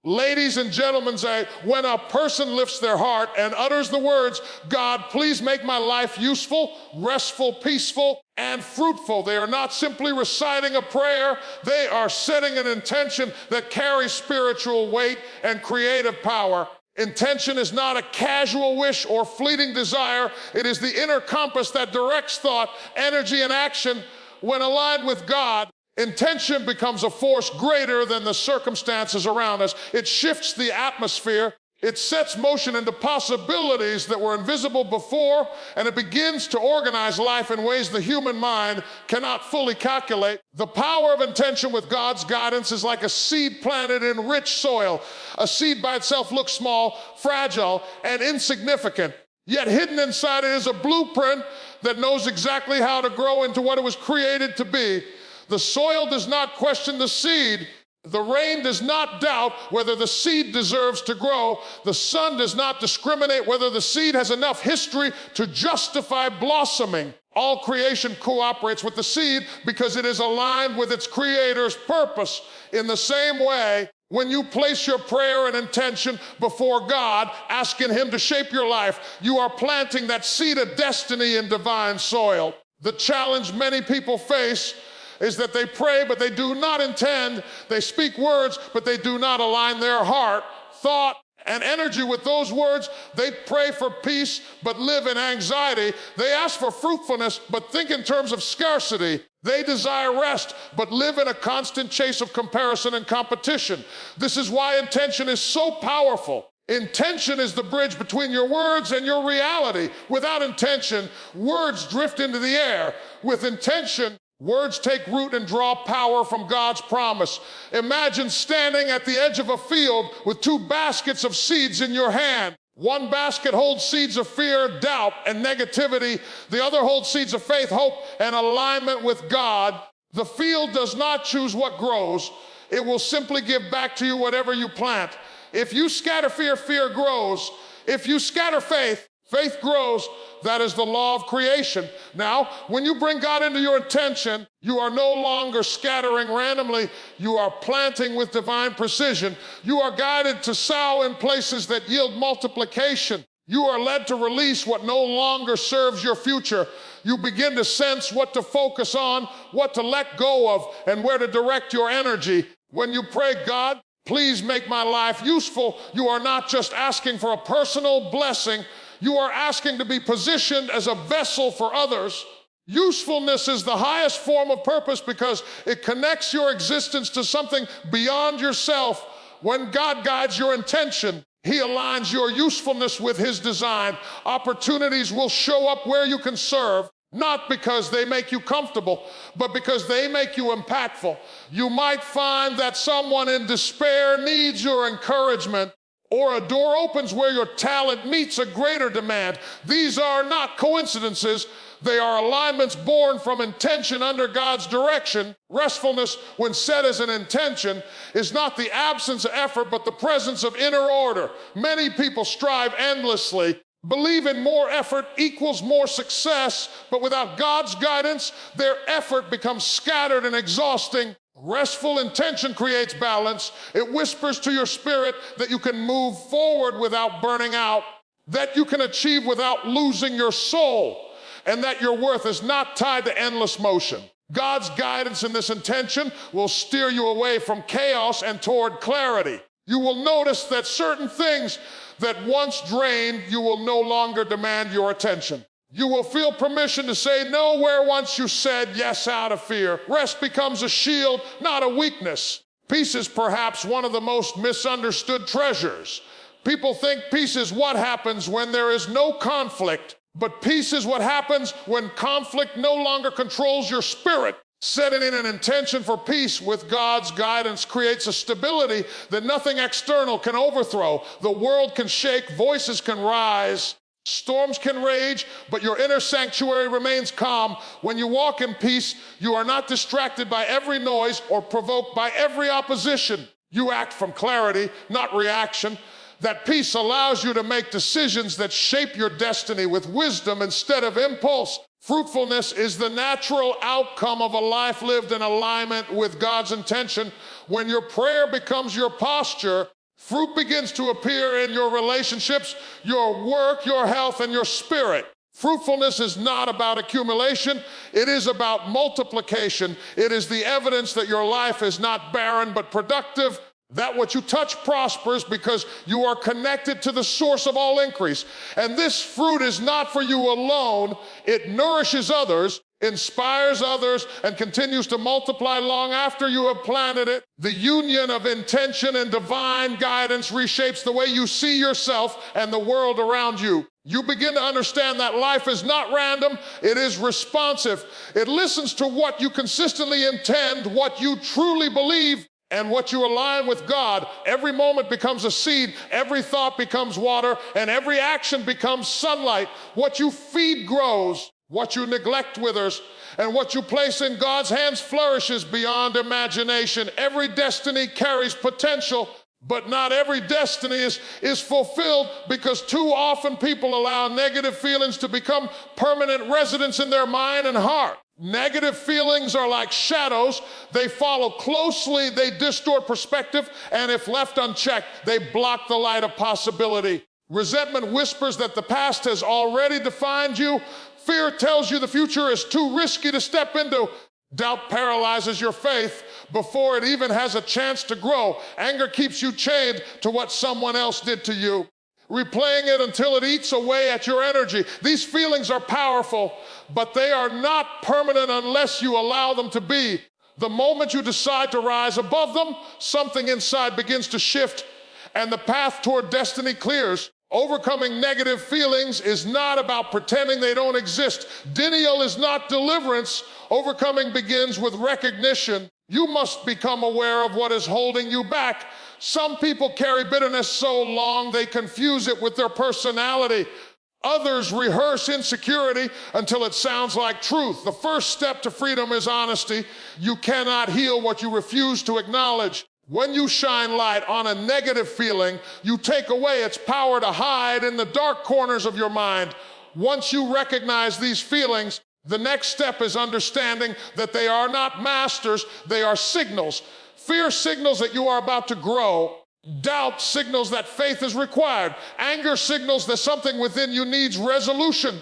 Ladies and gentlemen, when a person lifts their heart and utters the words, God, please make my life useful, restful, peaceful, and fruitful, they are not simply reciting a prayer, they are setting an intention that carries spiritual weight and creative power. Intention is not a casual wish or fleeting desire. It is the inner compass that directs thought, energy, and action. When aligned with God, intention becomes a force greater than the circumstances around us. It shifts the atmosphere. It sets motion into possibilities that were invisible before, and it begins to organize life in ways the human mind cannot fully calculate. The power of intention with God's guidance is like a seed planted in rich soil. A seed by itself looks small, fragile, and insignificant. Yet hidden inside it is a blueprint that knows exactly how to grow into what it was created to be. The soil does not question the seed. The rain does not doubt whether the seed deserves to grow. The sun does not discriminate whether the seed has enough history to justify blossoming. All creation cooperates with the seed because it is aligned with its creator's purpose. In the same way, when you place your prayer and intention before God, asking Him to shape your life, you are planting that seed of destiny in divine soil. The challenge many people face is that they pray, but they do not intend. They speak words, but they do not align their heart, thought, and energy with those words. They pray for peace, but live in anxiety. They ask for fruitfulness, but think in terms of scarcity. They desire rest, but live in a constant chase of comparison and competition. This is why intention is so powerful. Intention is the bridge between your words and your reality. Without intention, words drift into the air. With intention, words take root and draw power from God's promise. Imagine standing at the edge of a field with two baskets of seeds in your hand. One basket holds seeds of fear, doubt, and negativity. The other holds seeds of faith, hope, and alignment with God. The field does not choose what grows. It will simply give back to you whatever you plant. If you scatter fear, fear grows. If you scatter faith, faith grows. That is the law of creation. Now, when you bring God into your intention, you are no longer scattering randomly. You are planting with divine precision. You are guided to sow in places that yield multiplication. You are led to release what no longer serves your future. You begin to sense what to focus on, what to let go of, and where to direct your energy. When you pray, God, please make my life useful, you are not just asking for a personal blessing. You are asking to be positioned as a vessel for others. Usefulness is the highest form of purpose because it connects your existence to something beyond yourself. When God guides your intention, He aligns your usefulness with His design. Opportunities will show up where you can serve, not because they make you comfortable, but because they make you impactful. You might find that someone in despair needs your encouragement, or a door opens where your talent meets a greater demand. These are not coincidences. They are alignments born from intention under God's direction. Restfulness, when set as an intention, is not the absence of effort, but the presence of inner order. Many people strive endlessly, believe in more effort equals more success, but without God's guidance, their effort becomes scattered and exhausting. Restful intention creates balance. It whispers to your spirit that you can move forward without burning out, that you can achieve without losing your soul, and that your worth is not tied to endless motion. God's guidance in this intention will steer you away from chaos and toward clarity. You will notice that certain things that once drained you will no longer demand your attention. You will feel permission to say no where once you said yes out of fear. Rest becomes a shield, not a weakness. Peace is perhaps one of the most misunderstood treasures. People think peace is what happens when there is no conflict, but peace is what happens when conflict no longer controls your spirit. Setting in an intention for peace with God's guidance creates a stability that nothing external can overthrow. The world can shake, voices can rise, storms can rage, but your inner sanctuary remains calm. When you walk in peace, you are not distracted by every noise or provoked by every opposition. You act from clarity, not reaction. That peace allows you to make decisions that shape your destiny with wisdom instead of impulse. Fruitfulness is the natural outcome of a life lived in alignment with God's intention. When your prayer becomes your posture, Fruit begins to appear in your relationships, your work, your health, and your spirit. Fruitfulness is not about accumulation. It is about multiplication. It is the evidence that your life is not barren but productive, that what you touch prospers because you are connected to the source of all increase. And this fruit is not for you alone. It nourishes others, inspires others, and continues to multiply long after you have planted it. The union of intention and divine guidance reshapes the way you see yourself and the world around you. You begin to understand that life is not random, it is responsive. It listens to what you consistently intend, what you truly believe, and what you align with God. Every moment becomes a seed, every thought becomes water, and every action becomes sunlight. What you feed grows, what you neglect withers, and what you place in God's hands flourishes beyond imagination. Every destiny carries potential, but not every destiny is fulfilled because too often people allow negative feelings to become permanent residents in their mind and heart. Negative feelings are like shadows. They follow closely, they distort perspective, and if left unchecked, they block the light of possibility. Resentment whispers that the past has already defined you. Fear tells you the future is too risky to step into. Doubt paralyzes your faith before it even has a chance to grow. Anger keeps you chained to what someone else did to you, replaying it until it eats away at your energy. These feelings are powerful, but they are not permanent unless you allow them to be. The moment you decide to rise above them, something inside begins to shift and the path toward destiny clears. Overcoming negative feelings is not about pretending they don't exist. Denial is not deliverance. Overcoming begins with recognition. You must become aware of what is holding you back. Some people carry bitterness so long they confuse it with their personality. Others rehearse insecurity until it sounds like truth. The first step to freedom is honesty. You cannot heal what you refuse to acknowledge. When you shine light on a negative feeling, you take away its power to hide in the dark corners of your mind. Once you recognize these feelings, the next step is understanding that they are not masters, they are signals. Fear signals that you are about to grow. Doubt signals that faith is required. Anger signals that something within you needs resolution.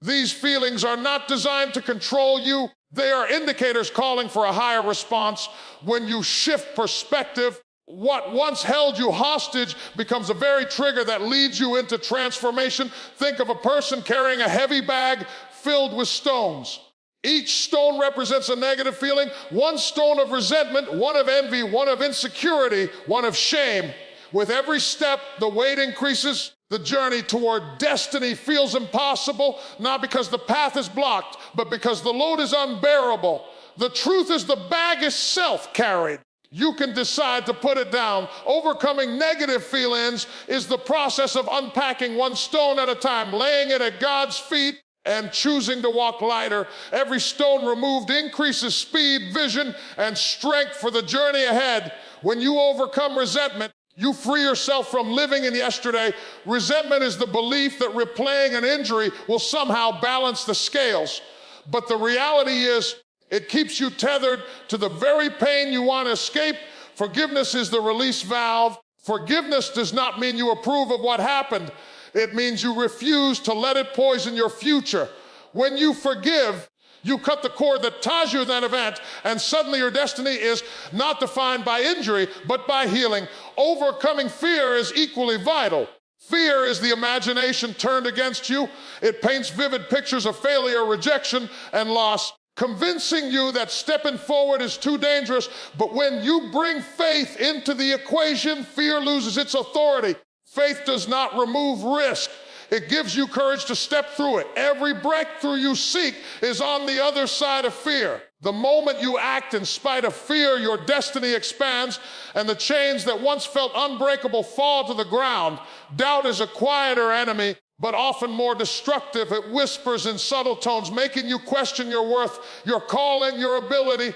These feelings are not designed to control you. They are indicators calling for a higher response. When you shift perspective, what once held you hostage becomes a very trigger that leads you into transformation. Think of a person carrying a heavy bag filled with stones. Each stone represents a negative feeling. One stone of resentment, one of envy, one of insecurity, one of shame. With every step, the weight increases. The journey toward destiny feels impossible, not because the path is blocked, but because the load is unbearable. The truth is the bag is self-carried. You can decide to put it down. Overcoming negative feelings is the process of unpacking one stone at a time, laying it at God's feet, and choosing to walk lighter. Every stone removed increases speed, vision, and strength for the journey ahead. When you overcome resentment, you free yourself from living in yesterday. Resentment is the belief that replaying an injury will somehow balance the scales. But the reality is, it keeps you tethered to the very pain you want to escape. Forgiveness is the release valve. Forgiveness does not mean you approve of what happened. It means you refuse to let it poison your future. When you forgive, you cut the cord that ties you to that event, and suddenly your destiny is not defined by injury, but by healing. Overcoming fear is equally vital. Fear is the imagination turned against you. It paints vivid pictures of failure, rejection, and loss, convincing you that stepping forward is too dangerous. But when you bring faith into the equation, fear loses its authority. Faith does not remove risk. It gives you courage to step through it. Every breakthrough you seek is on the other side of fear. The moment you act in spite of fear, your destiny expands, and the chains that once felt unbreakable fall to the ground. Doubt is a quieter enemy, but often more destructive. It whispers in subtle tones, making you question your worth, your calling, your ability.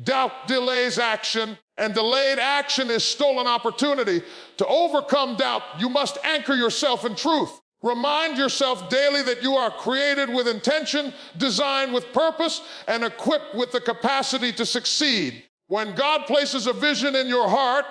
Doubt delays action, and delayed action is stolen opportunity. To overcome doubt, you must anchor yourself in truth. Remind yourself daily that you are created with intention, designed with purpose, and equipped with the capacity to succeed. When God places a vision in your heart,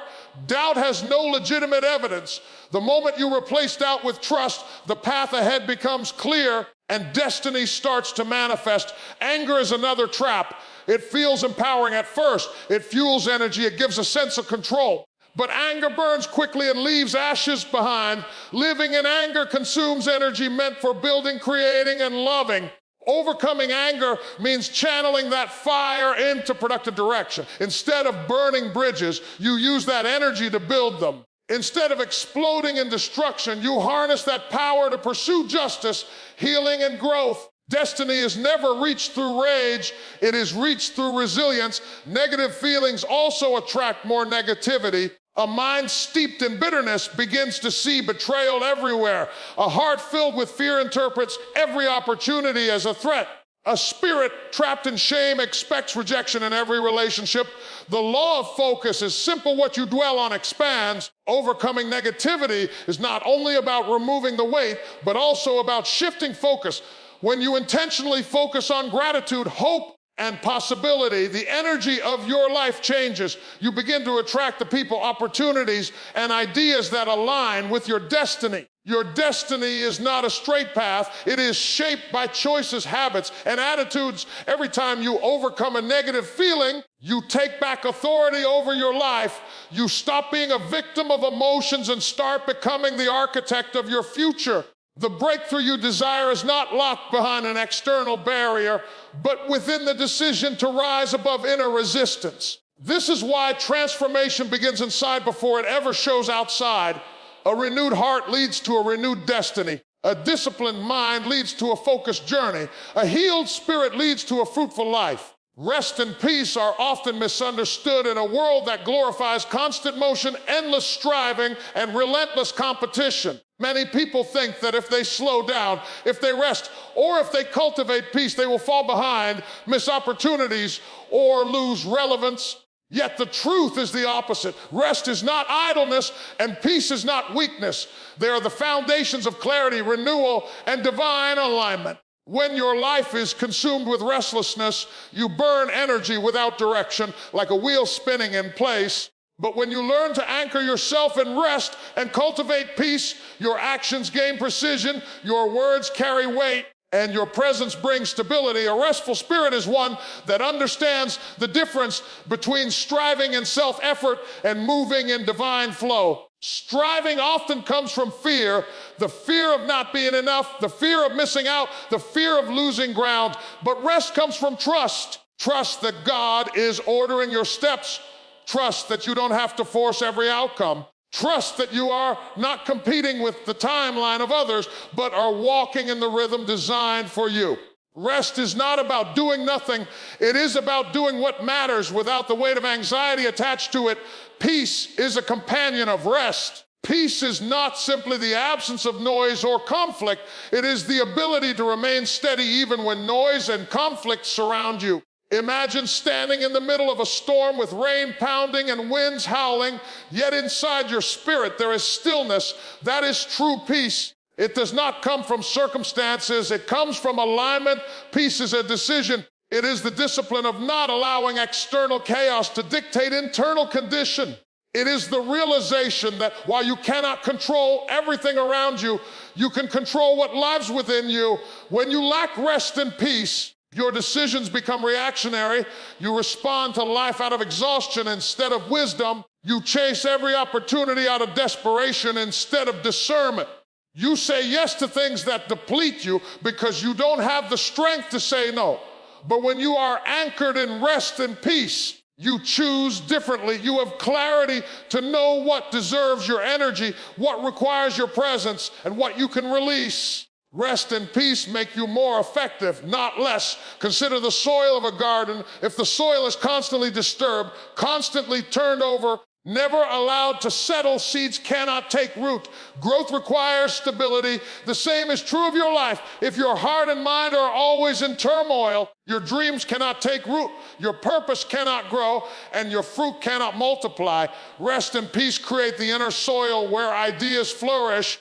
Doubt has no legitimate evidence. The moment you replace doubt with trust, the path ahead becomes clear and destiny starts to manifest. Anger is another trap. It feels empowering at first. It fuels energy. It gives a sense of control. But anger burns quickly and leaves ashes behind. Living in anger consumes energy meant for building, creating, and loving. Overcoming anger means channeling that fire into productive direction. Instead of burning bridges, you use that energy to build them. Instead of exploding in destruction, you harness that power to pursue justice, healing, and growth. Destiny is never reached through rage. It is reached through resilience. Negative feelings also attract more negativity. A mind steeped in bitterness begins to see betrayal everywhere. A heart filled with fear interprets every opportunity as a threat. A spirit trapped in shame expects rejection in every relationship. The law of focus is simple: what you dwell on expands. Overcoming negativity is not only about removing the weight, but also about shifting focus. When you intentionally focus on gratitude, hope, and possibility, the energy of your life changes. You begin to attract the people, opportunities, and ideas that align with your destiny. Your destiny is not a straight path. It is shaped by choices, habits, and attitudes. Every time you overcome a negative feeling, you take back authority over your life. You stop being a victim of emotions and start becoming the architect of your future. The breakthrough you desire is not locked behind an external barrier, but within the decision to rise above inner resistance. This is why transformation begins inside before it ever shows outside. A renewed heart leads to a renewed destiny. A disciplined mind leads to a focused journey. A healed spirit leads to a fruitful life. Rest and peace are often misunderstood in a world that glorifies constant motion, endless striving, and relentless competition. Many people think that if they slow down, if they rest, or if they cultivate peace, they will fall behind, miss opportunities, or lose relevance. Yet the truth is the opposite. Rest is not idleness, and peace is not weakness. They are the foundations of clarity, renewal, and divine alignment. When your life is consumed with restlessness, you burn energy without direction, like a wheel spinning in place. But when you learn to anchor yourself in rest and cultivate peace, your actions gain precision, your words carry weight, and your presence brings stability. A restful spirit is one that understands the difference between striving in self-effort and moving in divine flow. Striving often comes from fear, the fear of not being enough, the fear of missing out, the fear of losing ground. But rest comes from trust. Trust that God is ordering your steps. Trust that you don't have to force every outcome. Trust that you are not competing with the timeline of others, but are walking in the rhythm designed for you. Rest is not about doing nothing. It is about doing what matters without the weight of anxiety attached to it. Peace is a companion of rest. Peace is not simply the absence of noise or conflict. It is the ability to remain steady even when noise and conflict surround you. Imagine standing in the middle of a storm with rain pounding and winds howling, yet inside your spirit there is stillness. That is true peace. It does not come from circumstances. It comes from alignment. Peace is a decision. It is the discipline of not allowing external chaos to dictate internal condition. It is the realization that while you cannot control everything around you, you can control what lives within you. When you lack rest and peace, your decisions become reactionary. You respond to life out of exhaustion instead of wisdom. You chase every opportunity out of desperation instead of discernment. You say yes to things that deplete you because you don't have the strength to say no. But when you are anchored in rest and peace, you choose differently. You have clarity to know what deserves your energy, what requires your presence, and what you can release. Rest and peace make you more effective, not less. Consider the soil of a garden. If the soil is constantly disturbed, constantly turned over, never allowed to settle, seeds cannot take root. Growth requires stability. The same is true of your life. If your heart and mind are always in turmoil, your dreams cannot take root, your purpose cannot grow, and your fruit cannot multiply. Rest and peace create the inner soil where ideas flourish.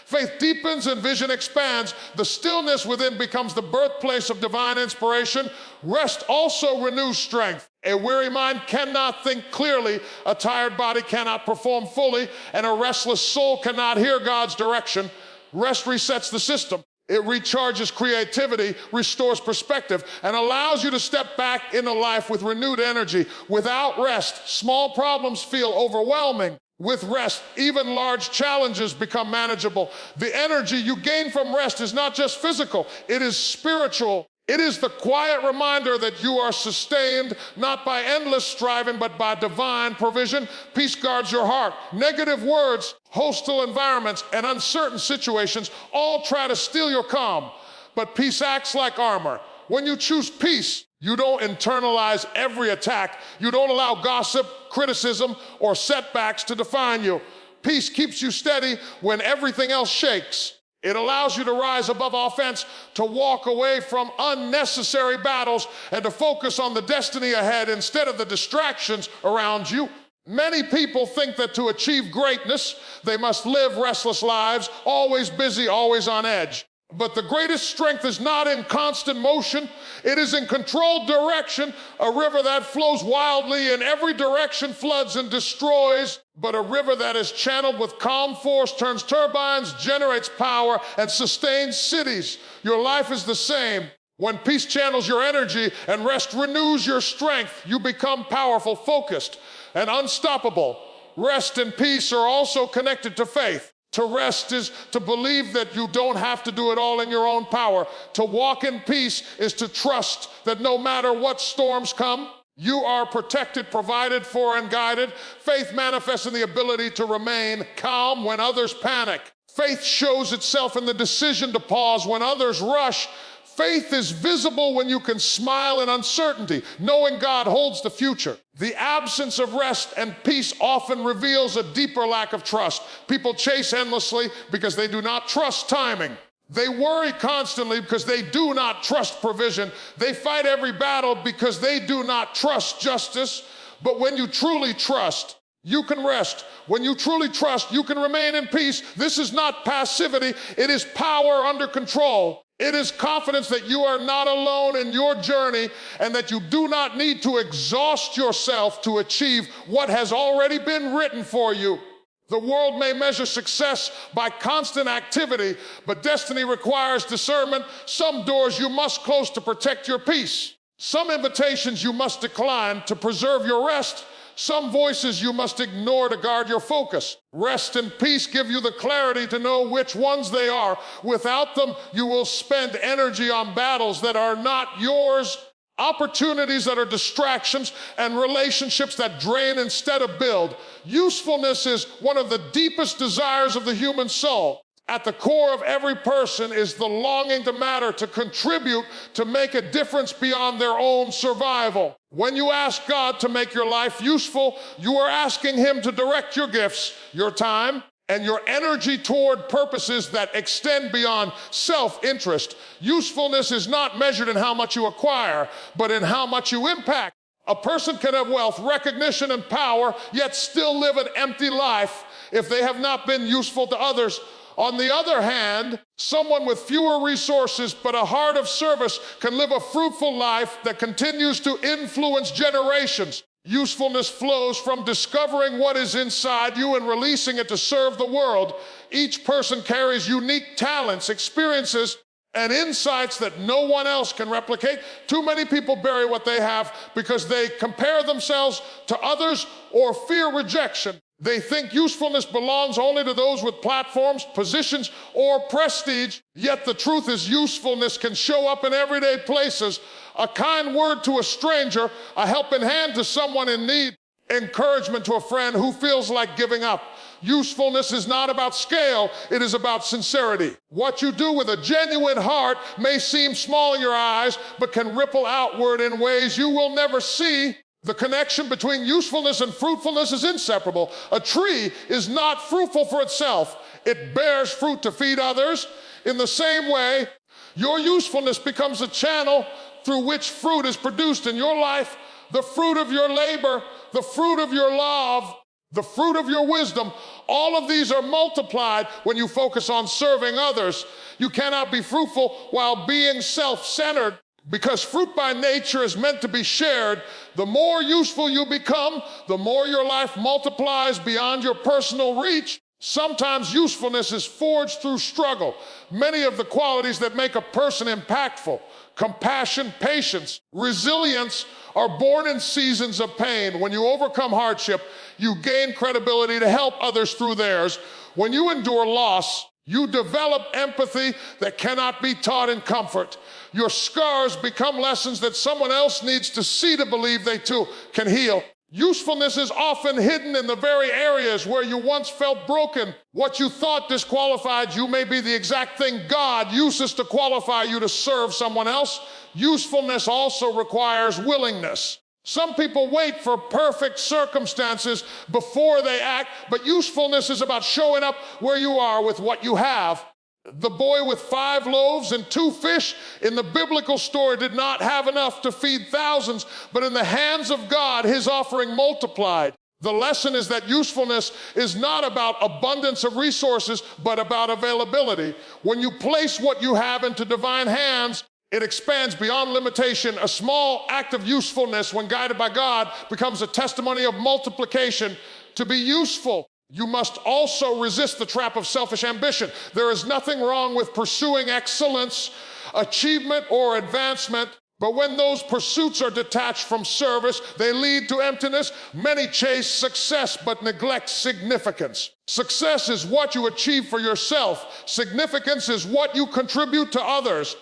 Faith deepens and vision expands. The stillness within becomes the birthplace of divine inspiration. Rest also renews strength. A weary mind cannot think clearly, a tired body cannot perform fully, and a restless soul cannot hear God's direction. Rest resets the system. It recharges creativity, restores perspective, and allows you to step back into life with renewed energy. Without rest, small problems feel overwhelming. With rest, even large challenges become manageable. The energy you gain from rest is not just physical, it is spiritual. It is the quiet reminder that you are sustained not by endless striving, but by divine provision. Peace guards your heart. Negative words, hostile environments, and uncertain situations all try to steal your calm. But peace acts like armor. When you choose peace, you don't internalize every attack. You don't allow gossip, criticism, or setbacks to define you. Peace keeps you steady when everything else shakes. It allows you to rise above offense, to walk away from unnecessary battles, and to focus on the destiny ahead instead of the distractions around you. Many people think that to achieve greatness, they must live restless lives, always busy, always on edge. But the greatest strength is not in constant motion. It is in controlled direction. A river that flows wildly in every direction floods and destroys. But a river that is channeled with calm force turns turbines, generates power, and sustains cities. Your life is the same. When peace channels your energy and rest renews your strength, you become powerful, focused, and unstoppable. Rest and peace are also connected to faith. To rest is to believe that you don't have to do it all in your own power. To walk in peace is to trust that no matter what storms come, you are protected, provided for, and guided. Faith manifests in the ability to remain calm when others panic. Faith shows itself in the decision to pause when others rush. Faith is visible when you can smile in uncertainty, knowing God holds the future. The absence of rest and peace often reveals a deeper lack of trust. People chase endlessly because they do not trust timing. They worry constantly because they do not trust provision. They fight every battle because they do not trust justice. But when you truly trust, you can rest. When you truly trust, you can remain in peace. This is not passivity. It is power under control. It is confidence that you are not alone in your journey and that you do not need to exhaust yourself to achieve what has already been written for you. The world may measure success by constant activity, but destiny requires discernment. Some doors you must close to protect your peace. Some invitations you must decline to preserve your rest. Some voices you must ignore to guard your focus. Rest and peace give you the clarity to know which ones they are. Without them, you will spend energy on battles that are not yours, opportunities that are distractions, and relationships that drain instead of build. Usefulness is one of the deepest desires of the human soul. At the core of every person is the longing to matter, to contribute, to make a difference beyond their own survival. When you ask God to make your life useful, you are asking Him to direct your gifts, your time, and your energy toward purposes that extend beyond self-interest. Usefulness is not measured in how much you acquire, but in how much you impact. A person can have wealth, recognition, and power, yet still live an empty life if they have not been useful to others. On the other hand, someone with fewer resources but a heart of service can live a fruitful life that continues to influence generations. Usefulness flows from discovering what is inside you and releasing it to serve the world. Each person carries unique talents, experiences, and insights that no one else can replicate. Too many people bury what they have because they compare themselves to others or fear rejection. They think usefulness belongs only to those with platforms, positions, or prestige. Yet the truth is usefulness can show up in everyday places. A kind word to a stranger, a helping hand to someone in need, encouragement to a friend who feels like giving up. Usefulness is not about scale, it is about sincerity. What you do with a genuine heart may seem small in your eyes, but can ripple outward in ways you will never see. The connection between usefulness and fruitfulness is inseparable. A tree is not fruitful for itself. It bears fruit to feed others. In the same way, your usefulness becomes a channel through which fruit is produced in your life. The fruit of your labor, the fruit of your love, the fruit of your wisdom, All of these are multiplied when you focus on serving others. You cannot be fruitful while being self-centered, because fruit by nature is meant to be shared. The more useful you become, the more your life multiplies beyond your personal reach. Sometimes usefulness is forged through struggle. Many of the qualities that make a person impactful, compassion, patience, resilience, are born in seasons of pain. When you overcome hardship, you gain credibility to help others through theirs. When you endure loss, you develop empathy that cannot be taught in comfort. Your scars become lessons that someone else needs to see to believe they too can heal. Usefulness is often hidden in the very areas where you once felt broken. What you thought disqualified you may be the exact thing God uses to qualify you to serve someone else. Usefulness also requires willingness. Some people wait for perfect circumstances before they act, but usefulness is about showing up where you are with what you have. The boy with 5 loaves and 2 fish in the biblical story did not have enough to feed thousands, but in the hands of God, his offering multiplied. The lesson is that usefulness is not about abundance of resources, but about availability. When you place what you have into divine hands, it expands beyond limitation. A small act of usefulness, when guided by God, becomes a testimony of multiplication. To be useful, you must also resist the trap of selfish ambition. There is nothing wrong with pursuing excellence, achievement, or advancement, but when those pursuits are detached from service, they lead to emptiness. Many chase success but neglect significance. Success is what you achieve for yourself. Significance is what you contribute to others.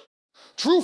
True